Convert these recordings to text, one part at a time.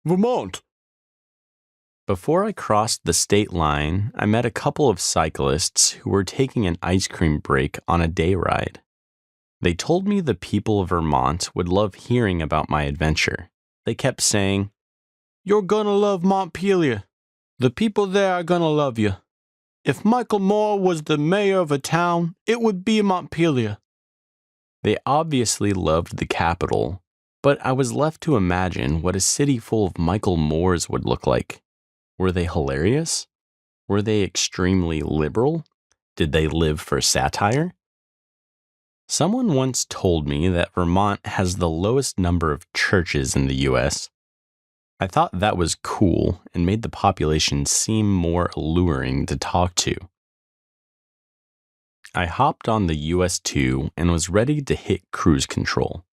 Vermont. Before I crossed the state line, I met a couple of cyclists who were taking an ice cream break on a day ride. They told me the people of Vermont would love hearing about my adventure. They kept saying, "You're gonna love Montpelier. The people there are gonna love you. If Michael Moore was the mayor of a town, it would be Montpelier." They obviously loved the capital, but I was left to imagine what a city full of Michael Moores would look like. Were they hilarious? Were they extremely liberal? Did they live for satire? Someone once told me that Vermont has the lowest number of churches in the US. I thought that was cool and made the population seem more alluring to talk to. I hopped on the US 2 and was ready to hit cruise control.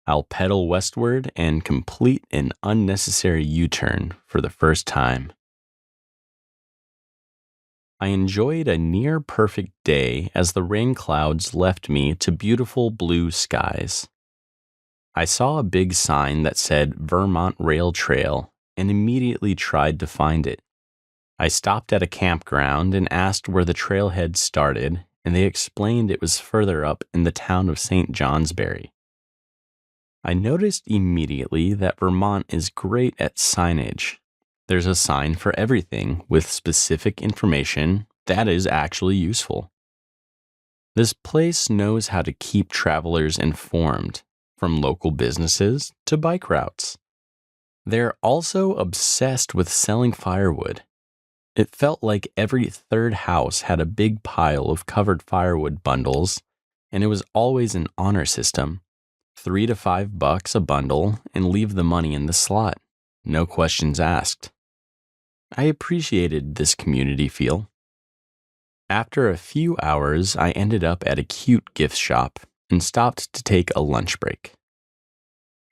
I'll pedal westward and complete an unnecessary U-turn for the first time. I enjoyed a near-perfect day as the rain clouds left me to beautiful blue skies. I saw a big sign that said Vermont Rail Trail and immediately tried to find it. I stopped at a campground and asked where the trailhead started, and they explained it was further up in the town of St. Johnsbury. I noticed immediately that Vermont is great at signage. There's a sign for everything with specific information that is actually useful. This place knows how to keep travelers informed, from local businesses to bike routes. They're also obsessed with selling firewood. It felt like every third house had a big pile of covered firewood bundles, and it was always an honor system. $3 to $5 a bundle and leave the money in the slot. No questions asked. I appreciated this community feel. After a few hours, I ended up at a cute gift shop and stopped to take a lunch break.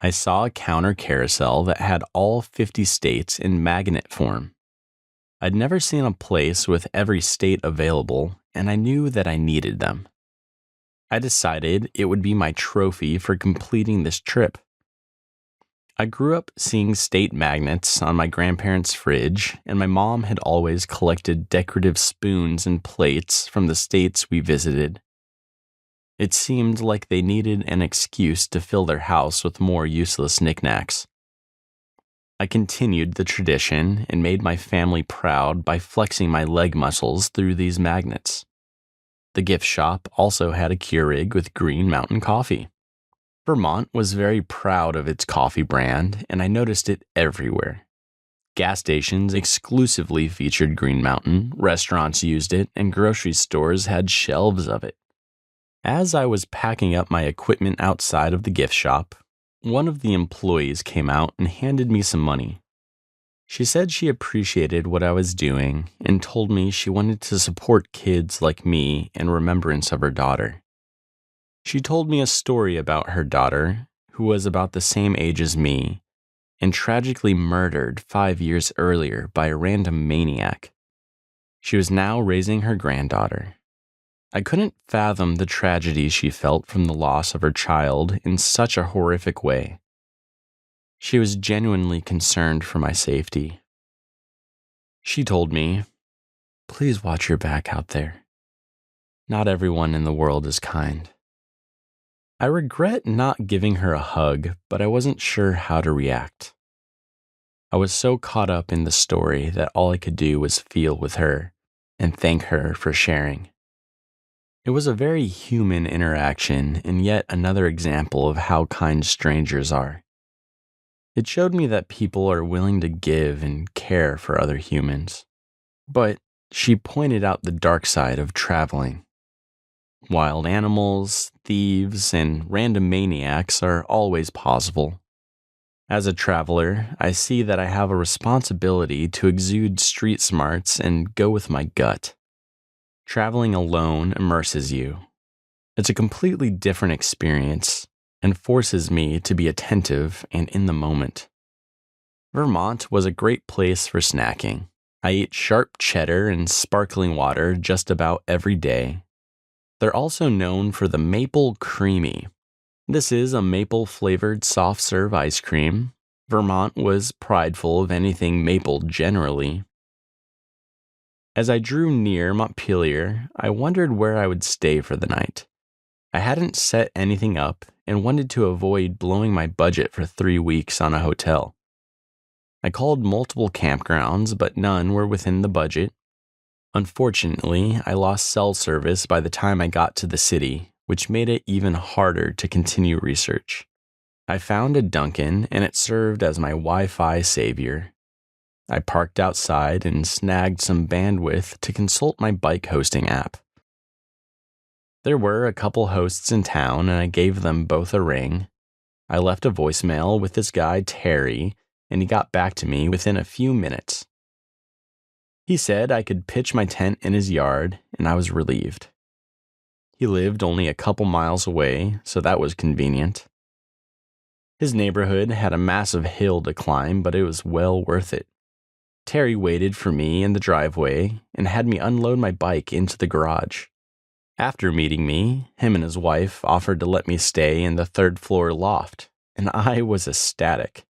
I saw a counter carousel that had all 50 states in magnet form. I'd never seen a place with every state available, and I knew that I needed them. I decided it would be my trophy for completing this trip. I grew up seeing state magnets on my grandparents' fridge, and my mom had always collected decorative spoons and plates from the states we visited. It seemed like they needed an excuse to fill their house with more useless knickknacks. I continued the tradition and made my family proud by flexing my leg muscles through these magnets. The gift shop also had a Keurig with Green Mountain coffee. Vermont was very proud of its coffee brand, and I noticed it everywhere. Gas stations exclusively featured Green Mountain, restaurants used it, and grocery stores had shelves of it. As I was packing up my equipment outside of the gift shop, one of the employees came out and handed me some money. She said she appreciated what I was doing and told me she wanted to support kids like me in remembrance of her daughter. She told me a story about her daughter, who was about the same age as me, and tragically murdered 5 years earlier by a random maniac. She was now raising her granddaughter. I couldn't fathom the tragedy she felt from the loss of her child in such a horrific way. She was genuinely concerned for my safety. She told me, "Please watch your back out there. Not everyone in the world is kind." I regret not giving her a hug, but I wasn't sure how to react. I was so caught up in the story that all I could do was feel with her and thank her for sharing. It was a very human interaction and yet another example of how kind strangers are. It showed me that people are willing to give and care for other humans. But she pointed out the dark side of traveling. Wild animals, thieves, and random maniacs are always possible. As a traveler, I see that I have a responsibility to exude street smarts and go with my gut. Traveling alone immerses you. It's a completely different experience and forces me to be attentive and in the moment. Vermont was a great place for snacking. I ate sharp cheddar and sparkling water just about every day. They're also known for the Maple Creamy. This is a maple-flavored soft-serve ice cream. Vermont was prideful of anything maple generally. As I drew near Montpelier, I wondered where I would stay for the night. I hadn't set anything up and wanted to avoid blowing my budget for 3 weeks on a hotel. I called multiple campgrounds, but none were within the budget. Unfortunately, I lost cell service by the time I got to the city, which made it even harder to continue research. I found a Dunkin', and it served as my Wi-Fi savior. I parked outside and snagged some bandwidth to consult my bike hosting app. There were a couple hosts in town, and I gave them both a ring. I left a voicemail with this guy, Terry, and he got back to me within a few minutes. He said I could pitch my tent in his yard, and I was relieved. He lived only a couple miles away, so that was convenient. His neighborhood had a massive hill to climb, but it was well worth it. Terry waited for me in the driveway and had me unload my bike into the garage. After meeting me, him and his wife offered to let me stay in the third-floor loft, and I was ecstatic.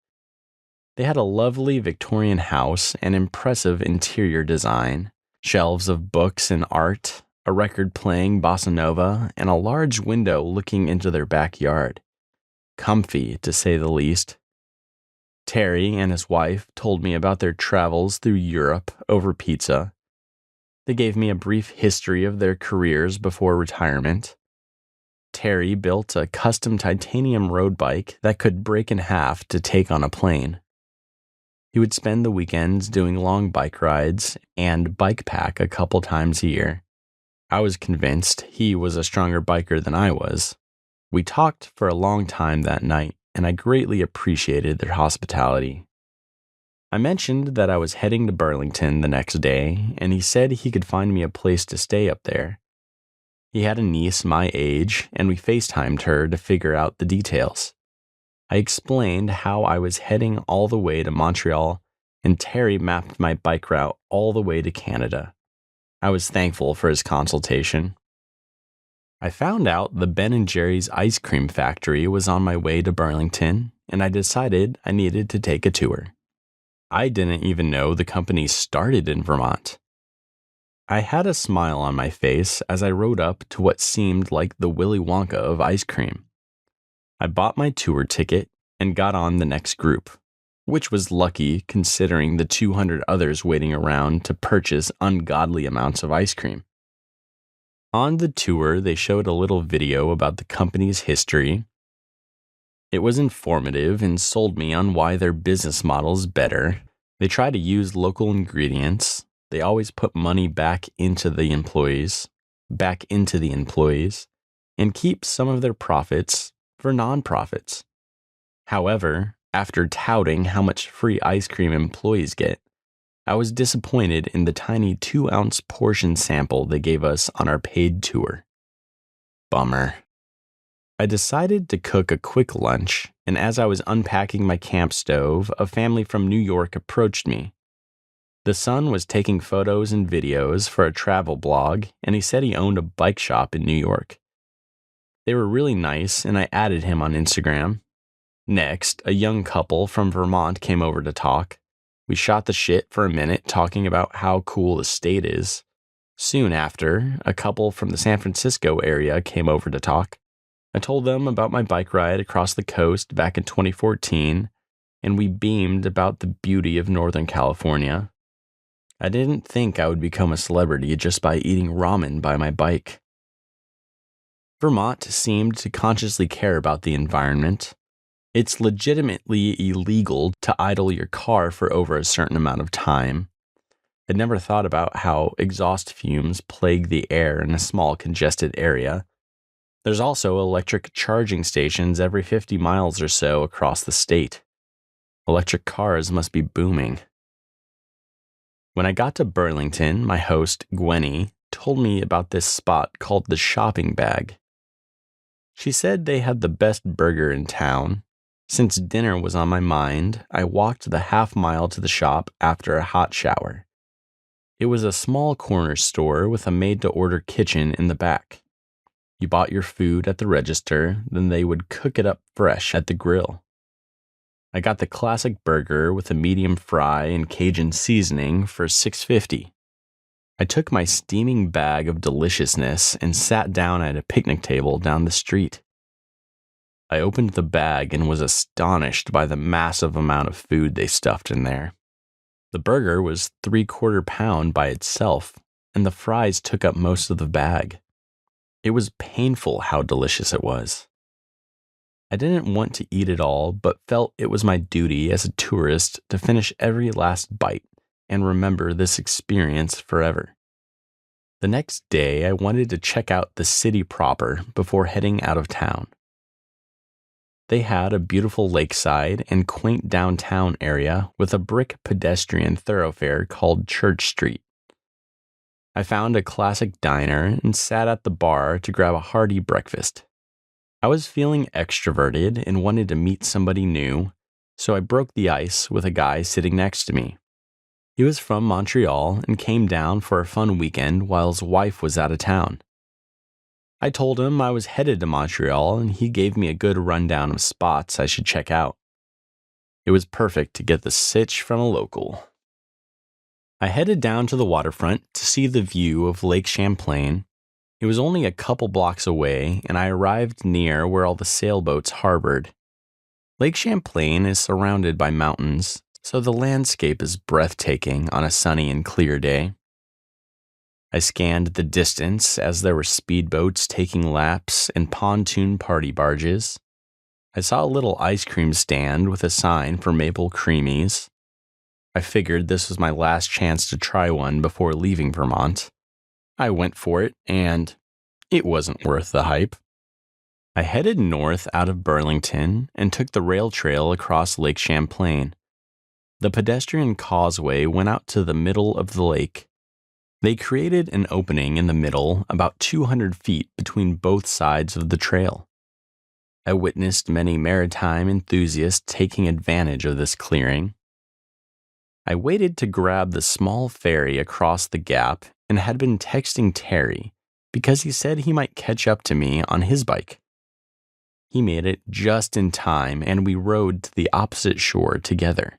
They had a lovely Victorian house and impressive interior design, shelves of books and art, a record playing bossa nova, and a large window looking into their backyard. Comfy, to say the least. Terry and his wife told me about their travels through Europe over pizza. They gave me a brief history of their careers before retirement. Terry built a custom titanium road bike that could break in half to take on a plane. He would spend the weekends doing long bike rides and bike pack a couple times a year. I was convinced he was a stronger biker than I was. We talked for a long time that night, and I greatly appreciated their hospitality. I mentioned that I was heading to Burlington the next day, and he said he could find me a place to stay up there. He had a niece my age, and we FaceTimed her to figure out the details. I explained how I was heading all the way to Montreal, and Terry mapped my bike route all the way to Canada. I was thankful for his consultation. I found out the Ben & Jerry's ice cream factory was on my way to Burlington, and I decided I needed to take a tour. I didn't even know the company started in Vermont. I had a smile on my face as I rode up to what seemed like the Willy Wonka of ice cream. I bought my tour ticket and got on the next group, which was lucky considering the 200 others waiting around to purchase ungodly amounts of ice cream. On the tour, they showed a little video about the company's history. It was informative and sold me on why their business model is better. They try to use local ingredients. They always put money back into the employees, and keep some of their profits for non-profits. However, after touting how much free ice cream employees get, I was disappointed in the tiny 2-ounce portion sample they gave us on our paid tour. Bummer. I decided to cook a quick lunch, and as I was unpacking my camp stove, a family from New York approached me. The son was taking photos and videos for a travel blog, and he said he owned a bike shop in New York. They were really nice, and I added him on Instagram. Next, a young couple from Vermont came over to talk. We shot the shit for a minute talking about how cool the state is. Soon after, a couple from the San Francisco area came over to talk. I told them about my bike ride across the coast back in 2014, and we beamed about the beauty of Northern California. I didn't think I would become a celebrity just by eating ramen by my bike. Vermont seemed to consciously care about the environment. It's legitimately illegal to idle your car for over a certain amount of time. I'd never thought about how exhaust fumes plague the air in a small congested area. There's also electric charging stations every 50 miles or so across the state. Electric cars must be booming. When I got to Burlington, my host, Gwenny, told me about this spot called the Shopping Bag. She said they had the best burger in town. Since dinner was on my mind, I walked the half-mile to the shop after a hot shower. It was a small corner store with a made-to-order kitchen in the back. You bought your food at the register, then they would cook it up fresh at the grill. I got the classic burger with a medium fry and Cajun seasoning for $6.50. I took my steaming bag of deliciousness and sat down at a picnic table down the street. I opened the bag and was astonished by the massive amount of food they stuffed in there. The burger was 3/4 pound by itself, and the fries took up most of the bag. It was painful how delicious it was. I didn't want to eat it all, but felt it was my duty as a tourist to finish every last bite and remember this experience forever. The next day, I wanted to check out the city proper before heading out of town. They had a beautiful lakeside and quaint downtown area with a brick pedestrian thoroughfare called Church Street. I found a classic diner and sat at the bar to grab a hearty breakfast. I was feeling extroverted and wanted to meet somebody new, so I broke the ice with a guy sitting next to me. He was from Montreal and came down for a fun weekend while his wife was out of town. I told him I was headed to Montreal and he gave me a good rundown of spots I should check out. It was perfect to get the sitch from a local. I headed down to the waterfront to see the view of Lake Champlain. It was only a couple blocks away, and I arrived near where all the sailboats harbored. Lake Champlain is surrounded by mountains, so the landscape is breathtaking on a sunny and clear day. I scanned the distance as there were speedboats taking laps and pontoon party barges. I saw a little ice cream stand with a sign for maple creamies. I figured this was my last chance to try one before leaving Vermont. I went for it, and it wasn't worth the hype. I headed north out of Burlington and took the rail trail across Lake Champlain. The pedestrian causeway went out to the middle of the lake. They created an opening in the middle about 200 feet between both sides of the trail. I witnessed many maritime enthusiasts taking advantage of this clearing. I waited to grab the small ferry across the gap and had been texting Terry because he said he might catch up to me on his bike. He made it just in time and we rode to the opposite shore together.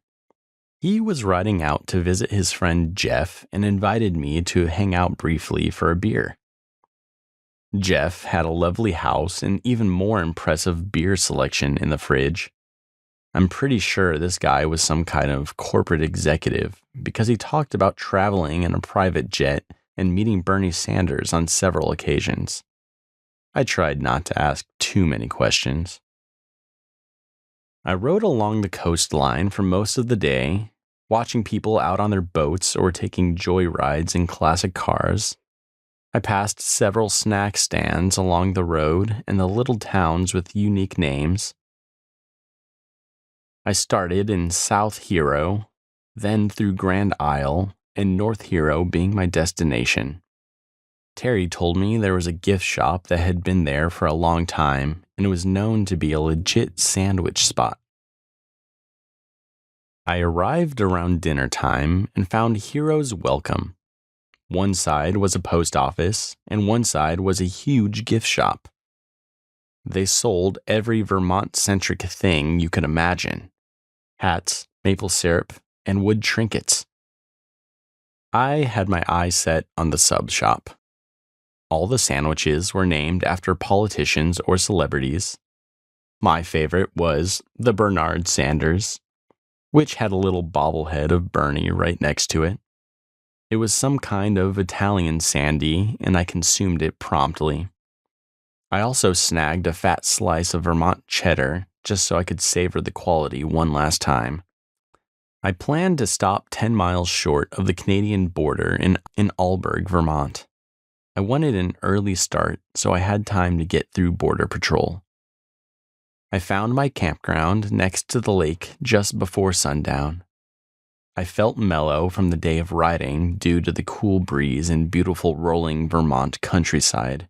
He was riding out to visit his friend Jeff and invited me to hang out briefly for a beer. Jeff had a lovely house and even more impressive beer selection in the fridge. I'm pretty sure this guy was some kind of corporate executive because he talked about traveling in a private jet and meeting Bernie Sanders on several occasions. I tried not to ask too many questions. I rode along the coastline for most of the day, watching people out on their boats or taking joyrides in classic cars. I passed several snack stands along the road and the little towns with unique names. I started in South Hero, then through Grand Isle, and North Hero being my destination. Terry told me there was a gift shop that had been there for a long time and was known to be a legit sandwich spot. I arrived around dinner time and found Hero's welcome. One side was a post office, and one side was a huge gift shop. They sold every Vermont-centric thing you could imagine: hats, maple syrup, and wood trinkets. I had my eye set on the sub shop. All the sandwiches were named after politicians or celebrities. My favorite was the Bernard Sanders, which had a little bobblehead of Bernie right next to it. It was some kind of Italian sandy, and I consumed it promptly. I also snagged a fat slice of Vermont cheddar just so I could savor the quality one last time. I planned to stop 10 miles short of the Canadian border in Alberg, Vermont. I wanted an early start so I had time to get through border patrol. I found my campground next to the lake just before sundown. I felt mellow from the day of riding due to the cool breeze and beautiful rolling Vermont countryside.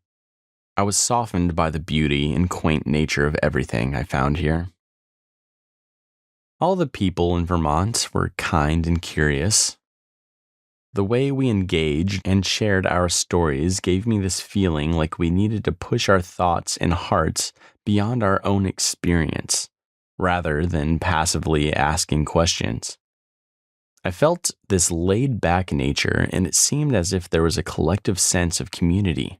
I was softened by the beauty and quaint nature of everything I found here. All the people in Vermont were kind and curious. The way we engaged and shared our stories gave me this feeling like we needed to push our thoughts and hearts beyond our own experience rather than passively asking questions. I felt this laid-back nature, and it seemed as if there was a collective sense of community.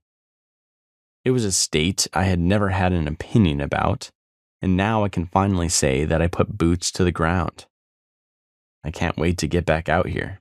It was a state I had never had an opinion about, and now I can finally say that I put boots to the ground. I can't wait to get back out here.